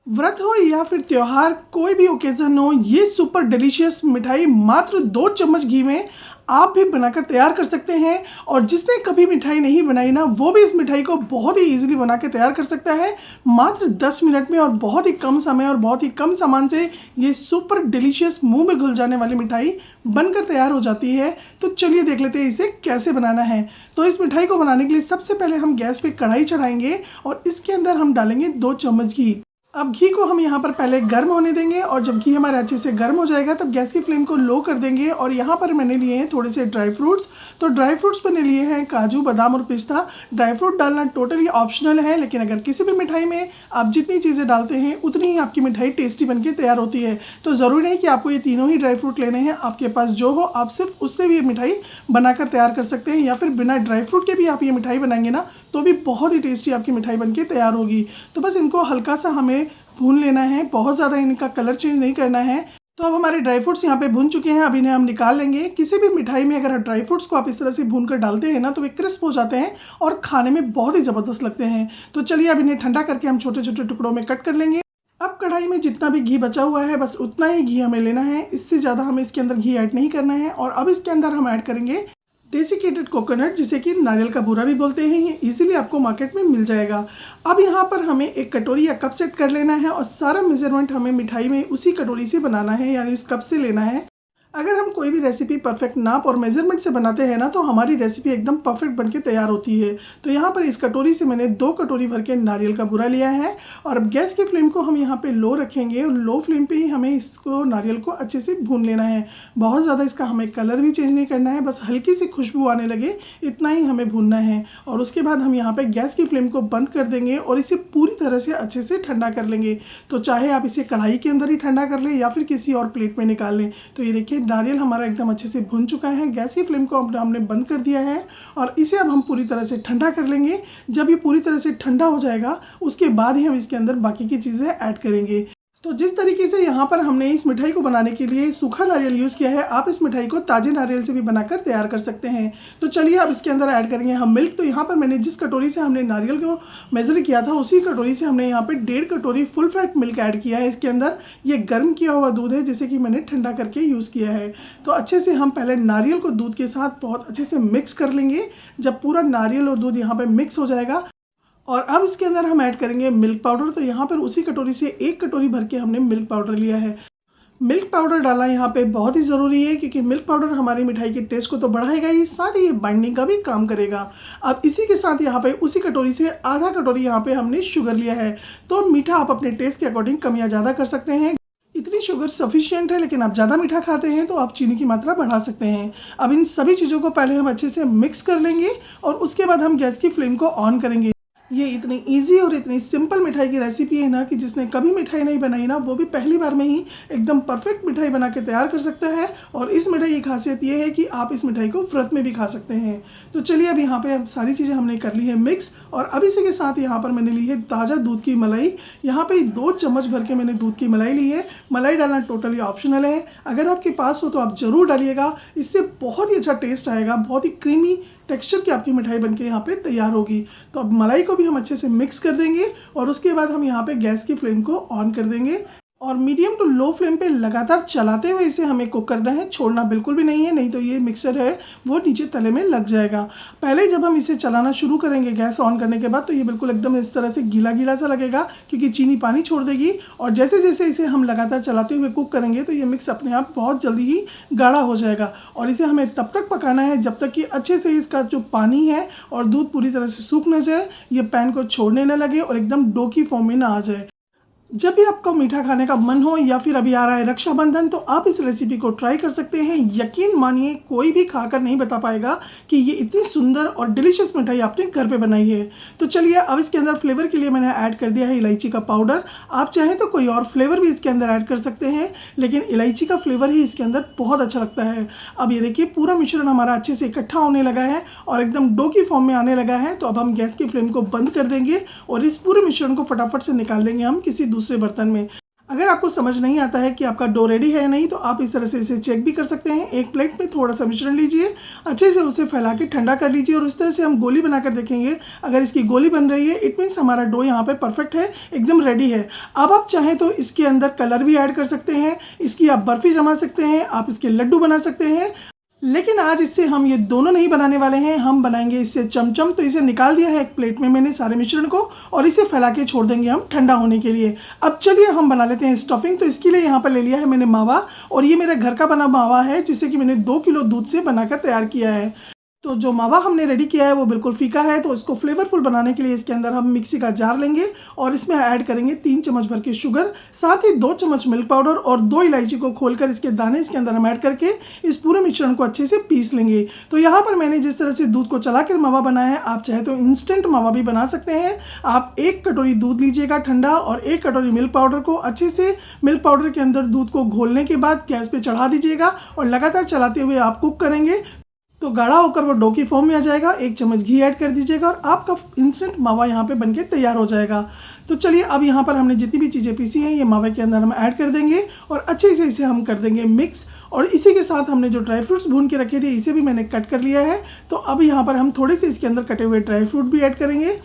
व्रत हो या फिर त्योहार, कोई भी ओकेजन हो, ये सुपर डिलीशियस मिठाई मात्र 2 चम्मच घी में आप भी बनाकर तैयार कर सकते हैं। और जिसने कभी मिठाई नहीं बनाई ना, वो भी इस मिठाई को बहुत ही इजीली बना के तैयार कर सकता है, मात्र 10 मिनट में। और बहुत ही कम समय और बहुत ही कम सामान से ये सुपर डिलीशियस मुंह में घुल जाने वाली मिठाई बनकर तैयार हो जाती है। तो चलिए देख लेते हैं इसे कैसे बनाना है। तो इस मिठाई को बनाने के लिए सबसे पहले हम गैस पे कढ़ाई चढ़ाएंगे और इसके अंदर हम डालेंगे 2 चम्मच घी। अब घी को हम यहाँ पर पहले गर्म होने देंगे और जब घी हमारा अच्छे से गर्म हो जाएगा तब गैस की फ्लेम को लो कर देंगे। और यहाँ पर मैंने लिए हैं थोड़े से ड्राई फ्रूट्स। तो ड्राई फ्रूट्स मैंने लिए हैं काजू, बादाम और पिस्ता। ड्राई फ्रूट डालना टोटली ऑप्शनल है, लेकिन अगर किसी भी मिठाई में आप जितनी चीज़ें डालते हैं उतनी ही आपकी मिठाई टेस्टी बनके तैयार होती है। तो ज़रूरी नहीं कि आपको ये तीनों ही ड्राई फ्रूट लेने हैं, आपके पास जो हो आप सिर्फ उससे भी ये मिठाई बनाकर तैयार कर सकते हैं। या फिर बिना ड्राई फ्रूट के भी आप ये मिठाई बनाएंगे ना, तो भी बहुत ही टेस्टी आपकी मिठाई बनके तैयार होगी। तो बस इनको हल्का सा हमें भून लेना है, बहुत ज़्यादा इनका कलर चेंज नहीं करना है। तो अब हमारे ड्राई फ्रूट्स यहाँ पे भून चुके हैं, अब इन्हें हम निकाल लेंगे। किसी भी मिठाई में अगर ड्राई फ्रूट्स को आप इस तरह से भून कर डालते हैं ना, तो वे क्रिस्प हो जाते हैं और खाने में बहुत ही ज़बरदस्त लगते हैं। तो चलिए अब इन्हें ठंडा करके हम छोटे छोटे टुकड़ों में कट कर लेंगे। अब कढ़ाई में जितना भी घी बचा हुआ है बस उतना ही घी हमें लेना है, इससे ज़्यादा हमें इसके अंदर घी ऐड नहीं करना है। और अब इसके अंदर हम ऐड करेंगे डेसिकेटेड कोकोनट, जिसे कि नारियल का बूरा भी बोलते हैं। ये इजीली आपको मार्केट में मिल जाएगा। अब यहाँ पर हमें एक कटोरी या कप सेट कर लेना है और सारा मेजरमेंट हमें मिठाई में उसी कटोरी से बनाना है, यानी उस कप से लेना है। अगर हम कोई भी रेसिपी परफेक्ट नाप और मेजरमेंट से बनाते हैं ना, तो हमारी रेसिपी एकदम परफेक्ट बनके तैयार होती है। तो यहाँ पर इस कटोरी से मैंने 2 कटोरी भर के नारियल का बूरा लिया है। और अब गैस की फ्लेम को हम यहाँ पे लो रखेंगे और लो फ्लेम पे ही हमें इसको नारियल को अच्छे से भून लेना है। बहुत ज़्यादा इसका हमें कलर भी चेंज नहीं करना है, बस हल्की सी खुशबू आने लगे इतना ही हमें भूनना है। और उसके बाद हम यहाँ पर गैस की फ्लेम को बंद कर देंगे और इसे पूरी तरह से अच्छे से ठंडा कर लेंगे। तो चाहे आप इसे कढ़ाई के अंदर ही ठंडा कर लें या फिर किसी और प्लेट में निकाल लें। तो ये देखिए नारियल हमारा एकदम अच्छे से भुन चुका है। गैस की फ्लेम को अब हमने बंद कर दिया है और इसे अब हम पूरी तरह से ठंडा कर लेंगे। जब ये पूरी तरह से ठंडा हो जाएगा उसके बाद ही हम इसके अंदर बाकी की चीज़ें ऐड करेंगे। तो जिस तरीके से यहाँ पर हमने इस मिठाई को बनाने के लिए सूखा नारियल यूज़ किया है, आप इस मिठाई को ताजे नारियल से भी बनाकर तैयार कर सकते हैं। तो चलिए अब इसके अंदर ऐड करेंगे हम मिल्क। तो यहाँ पर मैंने जिस कटोरी से हमने नारियल को मेज़र किया था उसी कटोरी से हमने यहाँ पे 1.5 कटोरी फुल फैट मिल्क ऐड किया है इसके अंदर। ये गर्म किया हुआ दूध है जिसे कि मैंने ठंडा करके यूज़ किया है। तो अच्छे से हम पहले नारियल को दूध के साथ बहुत अच्छे से मिक्स कर लेंगे। जब पूरा नारियल और दूध यहाँ पर मिक्स हो जाएगा और अब इसके अंदर हम ऐड करेंगे मिल्क पाउडर। तो यहाँ पर उसी कटोरी से 1 कटोरी भर के हमने मिल्क पाउडर लिया है। मिल्क पाउडर डालना यहाँ पे बहुत ही ज़रूरी है, क्योंकि मिल्क पाउडर हमारी मिठाई के टेस्ट को तो बढ़ाएगा ही, साथ ही ये बाइंडिंग का भी काम करेगा। अब इसी के साथ यहाँ पे उसी कटोरी से आधा कटोरी यहाँ पे हमने शुगर लिया है। तो मीठा आप अपने टेस्ट के अकॉर्डिंग कम या ज़्यादा कर सकते हैं। इतनी शुगर सफिशिएंट है, लेकिन आप ज़्यादा मीठा खाते हैं तो आप चीनी की मात्रा बढ़ा सकते हैं। अब इन सभी चीज़ों को पहले हम अच्छे से मिक्स कर लेंगे और उसके बाद हम गैस की फ्लेम को ऑन करेंगे। ये इतनी इजी और इतनी सिंपल मिठाई की रेसिपी है ना, कि जिसने कभी मिठाई नहीं बनाई ना, वो भी पहली बार में ही एकदम परफेक्ट मिठाई बना के तैयार कर सकता है। और इस मिठाई की खासियत ये है कि आप इस मिठाई को व्रत में भी खा सकते हैं। तो चलिए अब यहाँ पे सारी चीज़ें हमने कर ली है मिक्स। और अब इसी के साथ यहाँ पर मैंने ली है ताज़ा दूध की मलाई। यहाँ पे 2 चम्मच भर के मैंने दूध की मलाई ली है। मलाई डालना टोटली ऑप्शनल है, अगर आपके पास हो तो आप ज़रूर डालिएगा। इससे बहुत ही अच्छा टेस्ट आएगा, बहुत ही क्रीमी टेक्सचर की आपकी मिठाई बनके यहाँ पे तैयार होगी। तो अब मलाई को भी हम अच्छे से मिक्स कर देंगे और उसके बाद हम यहाँ पे गैस की फ्लेम को ऑन कर देंगे और मीडियम टू लो फ्लेम पे लगातार चलाते हुए इसे हमें कुक करना है, छोड़ना बिल्कुल भी नहीं है, नहीं तो ये मिक्सचर है वो नीचे तले में लग जाएगा। पहले जब हम इसे चलाना शुरू करेंगे गैस ऑन करने के बाद, तो ये बिल्कुल एकदम इस तरह से गीला गीला सा लगेगा, क्योंकि चीनी पानी छोड़ देगी। और जैसे जैसे इसे हम लगातार चलाते हुए कुक करेंगे तो ये मिक्स अपने आप बहुत जल्दी ही गाढ़ा हो जाएगा। और इसे हमें तब तक पकाना है जब तक कि अच्छे से इसका जो पानी है और दूध पूरी तरह से सूख न जाए, ये पैन को छोड़ने न लगे और एकदम डो की फॉर्म में ना आ जाए। जब भी आपको मीठा खाने का मन हो या फिर अभी आ रहा है रक्षाबंधन, तो आप इस रेसिपी को ट्राई कर सकते हैं। यकीन मानिए कोई भी खाकर नहीं बता पाएगा कि ये इतनी सुंदर और डिलीशियस मिठाई आपने घर पे बनाई है। तो चलिए अब इसके अंदर फ्लेवर के लिए मैंने ऐड कर दिया है इलायची का पाउडर। आप चाहें तो कोई और फ्लेवर भी इसके अंदर ऐड कर सकते हैं, लेकिन इलायची का फ्लेवर ही इसके अंदर बहुत अच्छा लगता है। अब ये देखिए पूरा मिश्रण हमारा अच्छे से इकट्ठा होने लगा है और एकदम डो की फॉर्म में आने लगा है। तो अब हम गैस की फ्लेम को बंद कर देंगे और इस पूरे मिश्रण को फटाफट से निकाल देंगे हम किसी दूसरे बर्तन में। अगर आपको समझ नहीं आता है कि आपका डो रेडी है या नहीं, तो आप इस तरह से इसे चेक भी कर सकते हैं। एक प्लेट में थोड़ा सा मिश्रण लीजिए, अच्छे से उसे फैला के ठंडा कर लीजिए और इस तरह से हम गोली बनाकर देखेंगे। अगर इसकी गोली बन रही है, इट मीन्स हमारा डो यहाँ पे परफेक्ट है, एकदम रेडी है। अब आप चाहें तो इसके अंदर कलर भी ऐड कर सकते हैं, इसकी आप बर्फी जमा सकते हैं, आप इसके लड्डू बना सकते हैं। लेकिन आज इससे हम ये दोनों नहीं बनाने वाले हैं, हम बनाएंगे इससे चमचम। तो इसे निकाल दिया है एक प्लेट में मैंने सारे मिश्रण को, और इसे फैला के छोड़ देंगे हम ठंडा होने के लिए। अब चलिए हम बना लेते हैं स्टफिंग। तो इसके लिए यहाँ पर ले लिया है मैंने मावा, और ये मेरे घर का बना मावा है, जिसे कि मैंने 2 किलो दूध से बनाकर तैयार किया है। तो जो मावा हमने रेडी किया है वो बिल्कुल फीका है, तो इसको फ्लेवरफुल बनाने के लिए इसके अंदर हम मिक्सी का जार लेंगे और इसमें ऐड करेंगे 3 चम्मच भर के शुगर, साथ ही 2 चम्मच मिल्क पाउडर और 2 इलायची को खोलकर इसके दाने इसके अंदर हम ऐड करके इस पूरे मिश्रण को अच्छे से पीस लेंगे। तो यहाँ पर मैंने जिस तरह से दूध को चलाकर मावा बनाया है, आप चाहे तो इंस्टेंट मावा भी बना सकते हैं। आप 1 कटोरी दूध लीजिएगा ठंडा, और 1 कटोरी मिल्क पाउडर को अच्छे से मिल्क पाउडर के अंदर दूध को घोलने के बाद गैस पे चढ़ा दीजिएगा और लगातार चलाते हुए आप कुक करेंगे तो गाढ़ा होकर वो डो की फॉर्म में आ जाएगा। 1 चम्मच घी ऐड कर दीजिएगा और आपका इंस्टेंट मावा यहाँ पे बनके तैयार हो जाएगा। तो चलिए अब यहाँ पर हमने जितनी भी चीज़ें पीसी हैं ये मावे के अंदर हम ऐड कर देंगे और अच्छे से इसे हम कर देंगे मिक्स। और इसी के साथ हमने जो ड्राई फ्रूट्स भून के रखे थे इसे भी मैंने कट कर लिया है। तो अब यहाँ पर हम थोड़े से इसके अंदर कटे हुए ड्राई फ्रूट भी ऐड करेंगे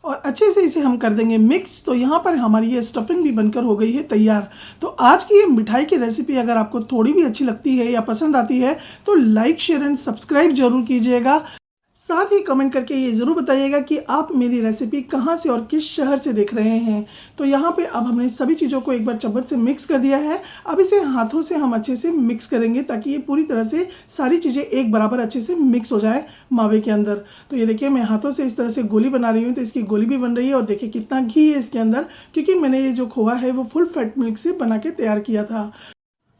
और अच्छे से इसे हम कर देंगे मिक्स। तो यहाँ पर हमारी ये स्टफिंग भी बनकर हो गई है तैयार। तो आज की ये मिठाई की रेसिपी अगर आपको थोड़ी भी अच्छी लगती है या पसंद आती है तो लाइक शेयर एंड सब्सक्राइब जरूर कीजिएगा। साथ ही कमेंट करके ये ज़रूर बताइएगा कि आप मेरी रेसिपी कहाँ से और किस शहर से देख रहे हैं। तो यहाँ पे अब हमने सभी चीज़ों को एक बार चम्मच से मिक्स कर दिया है। अब इसे हाथों से हम अच्छे से मिक्स करेंगे ताकि ये पूरी तरह से सारी चीज़ें एक बराबर अच्छे से मिक्स हो जाए मावे के अंदर। तो ये देखिए मैं हाथों से इस तरह से गोली बना रही हूँ, तो इसकी गोली भी बन रही है। और देखिए कितना घी है इसके अंदर, क्योंकि मैंने ये जो खोआ है वो फुल फैट मिल्क से बना के तैयार किया था।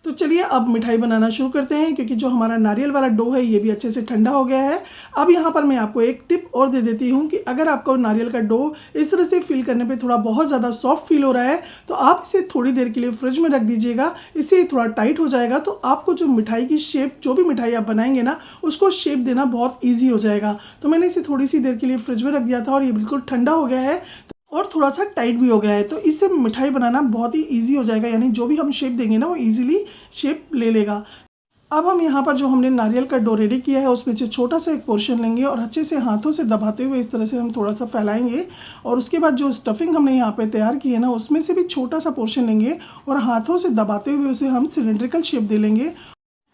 तो चलिए अब मिठाई बनाना शुरू करते हैं, क्योंकि जो हमारा नारियल वाला डो है ये भी अच्छे से ठंडा हो गया है। अब यहाँ पर मैं आपको एक टिप और दे देती हूँ कि अगर आपको नारियल का डो इस तरह से फील करने पे थोड़ा बहुत ज़्यादा सॉफ्ट फील हो रहा है तो आप इसे थोड़ी देर के लिए फ्रिज में रख दीजिएगा। इससे थोड़ा टाइट हो जाएगा तो आपको जो मिठाई की शेप, जो भी मिठाई आप बनाएंगे ना, उसको शेप देना बहुत ईजी हो जाएगा। तो मैंने इसे थोड़ी सी देर के लिए फ्रिज में रख दिया था और ये बिल्कुल ठंडा हो गया है और थोड़ा सा टाइट भी हो गया है। तो इससे मिठाई बनाना बहुत ही इजी हो जाएगा, यानी जो भी हम शेप देंगे ना वो इजीली शेप ले लेगा। अब हम यहाँ पर जो हमने नारियल का डो रेडी किया है उसमें से छोटा सा एक पोर्शन लेंगे और अच्छे से हाथों से दबाते हुए इस तरह से हम थोड़ा सा फैलाएंगे। और उसके बाद जो स्टफिंग हमने यहाँ पे तैयार की है ना, उसमें से भी छोटा सा पोर्शन लेंगे और हाथों से दबाते हुए उसे हम सिलेंड्रिकल शेप दे लेंगे।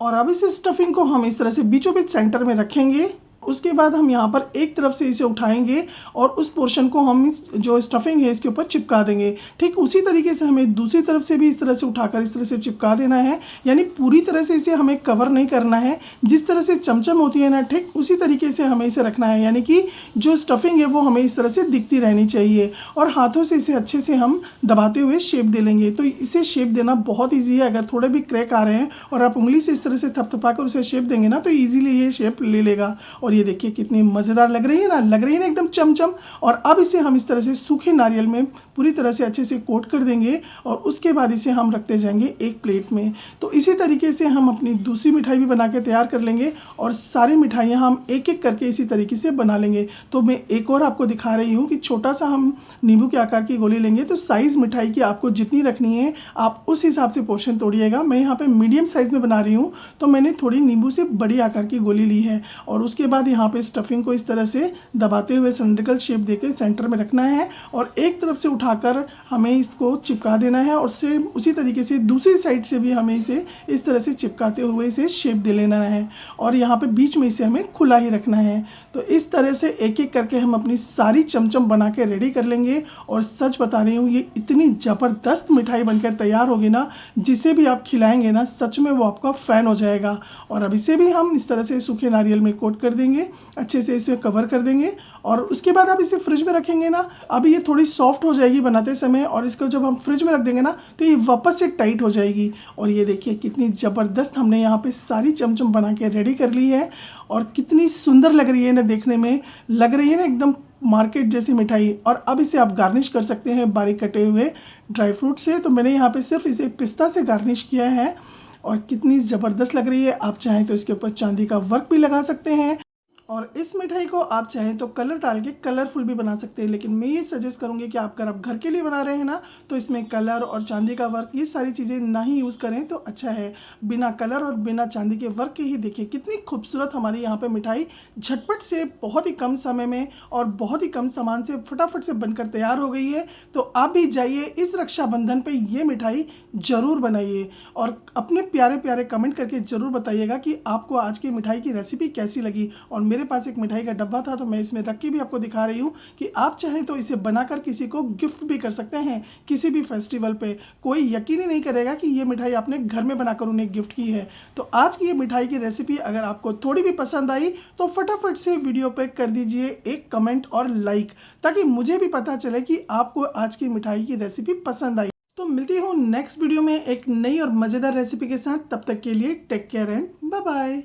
और अब इस स्टफिंग को हम इस तरह से बीचों बीच सेंटर में रखेंगे। उसके बाद हम यहाँ पर एक तरफ से इसे उठाएंगे और उस पोर्शन को हम जो स्टफिंग है इसके ऊपर चिपका देंगे। ठीक उसी तरीके से हमें दूसरी तरफ से भी इस तरह से उठाकर इस तरह से चिपका देना है, यानी पूरी तरह से इसे हमें कवर नहीं करना है। जिस तरह से चमचम होती है ना, ठीक उसी तरीके से हमें इसे रखना है, यानी कि जो स्टफिंग है वो हमें इस तरह से दिखती रहनी चाहिए। और हाथों से इसे अच्छे से हम दबाते हुए शेप दे लेंगे। तो इसे शेप देना बहुत ईजी है। अगर थोड़े भी क्रैक आ रहे हैं और आप उंगली से इस तरह से थपथपा कर उसे शेप देंगे ना तो ईजिली ये शेप ले लेगा। और ये देखिए कितनी मज़ेदार लग रही है ना, लग रही है ना एकदम चमचम। और अब इसे हम इस तरह से सूखे नारियल में पूरी तरह से अच्छे से कोट कर देंगे और उसके बाद इसे हम रखते जाएंगे एक प्लेट में। तो इसी तरीके से हम अपनी दूसरी मिठाई भी बना के तैयार कर लेंगे और सारी मिठाइयाँ हम एक एक करके इसी तरीके से बना लेंगे। तो मैं एक और आपको दिखा रही हूँ कि छोटा सा हम नींबू के आकार की गोली लेंगे। तो साइज़ मिठाई की आपको जितनी रखनी है आप उस हिसाब से पोर्शन तोड़िएगा। मैं यहाँ पर मीडियम साइज़ में बना रही हूँ तो मैंने थोड़ी नींबू से बड़ी आकार की गोली ली है। और उसके बाद यहाँ पर स्टफिंग को इस तरह से दबाते हुए सिलेंड्रिकल शेप देकर सेंटर में रखना है और एक तरफ से उठाकर हमें इसको चिपका देना है। और सेम उसी तरीके से दूसरी साइड से भी हमें इसे इस तरह से चिपकाते हुए इसे शेप दे लेना है और यहाँ पे बीच में इसे हमें खुला ही रखना है। तो इस तरह से एक एक करके हम अपनी सारी चमचम बना के रेडी कर लेंगे। और सच बता रही हूँ ये इतनी ज़बरदस्त मिठाई बनकर तैयार होगी ना, जिसे भी आप खिलाएंगे ना सच में वो आपका फ़ैन हो जाएगा। और अब इसे भी हम इस तरह से सूखे नारियल में कोट कर देंगे, अच्छे से इसे कवर कर देंगे और उसके बाद आप इसे फ्रिज में रखेंगे ना, अब ये थोड़ी सॉफ्ट हो जाएगी बनाते समय और इसको जब हम फ्रिज में रख देंगे ना तो ये वापस से टाइट हो जाएगी। और ये देखिए कितनी ज़बरदस्त हमने यहाँ पे सारी चमचम बना के रेडी कर ली है और कितनी सुंदर लग रही है ना, देखने में लग रही है ना एकदम मार्केट जैसी मिठाई। और अब इसे आप गार्निश कर सकते हैं बारीक कटे हुए ड्राई फ्रूट से। तो मैंने यहाँ पे सिर्फ इसे पिस्ता से गार्निश किया है और कितनी ज़बरदस्त लग रही है। आप चाहें तो इसके ऊपर चांदी का वर्क भी लगा सकते हैं और इस मिठाई को आप चाहें तो कलर डाल के कलरफुल भी बना सकते हैं, लेकिन मैं ये सजेस्ट करूँगी कि अगर आप घर के लिए बना रहे हैं ना, तो इसमें कलर और चांदी का वर्क ये सारी चीज़ें ना ही यूज़ करें तो अच्छा है। बिना कलर और बिना चांदी के वर्क के ही देखिए कितनी खूबसूरत हमारी यहाँ पे मिठाई झटपट से बहुत ही कम समय में और बहुत ही कम सामान से फटाफट से बनकर तैयार हो गई है। तो आप भी जाइए इस रक्षाबंधन पे ये मिठाई ज़रूर बनाइए और अपने प्यारे प्यारे कमेंट करके ज़रूर बताइएगा कि आपको आज की मिठाई की रेसिपी कैसी लगी। और मेरे पास एक मिठाई का डब्बा था तो मैं इसमें रख के भी आपको दिखा रही हूँ कि आप चाहें तो इसे बनाकर किसी को गिफ्ट भी कर सकते हैं किसी भी फेस्टिवल पे। कोई यकीन ही नहीं करेगा कि ये मिठाई आपने घर में बनाकर उन्हें गिफ्ट की है। तो आज की ये मिठाई की रेसिपी अगर आपको थोड़ी भी पसंद आई तो फटाफट से वीडियो पे कर दीजिए एक कमेंट और लाइक, ताकि मुझे भी पता चले कि आपको आज की मिठाई की रेसिपी पसंद आई। तो मिलती हूँ नेक्स्ट वीडियो में एक नई और मज़ेदार रेसिपी के साथ। तब तक के लिए take care and bye bye.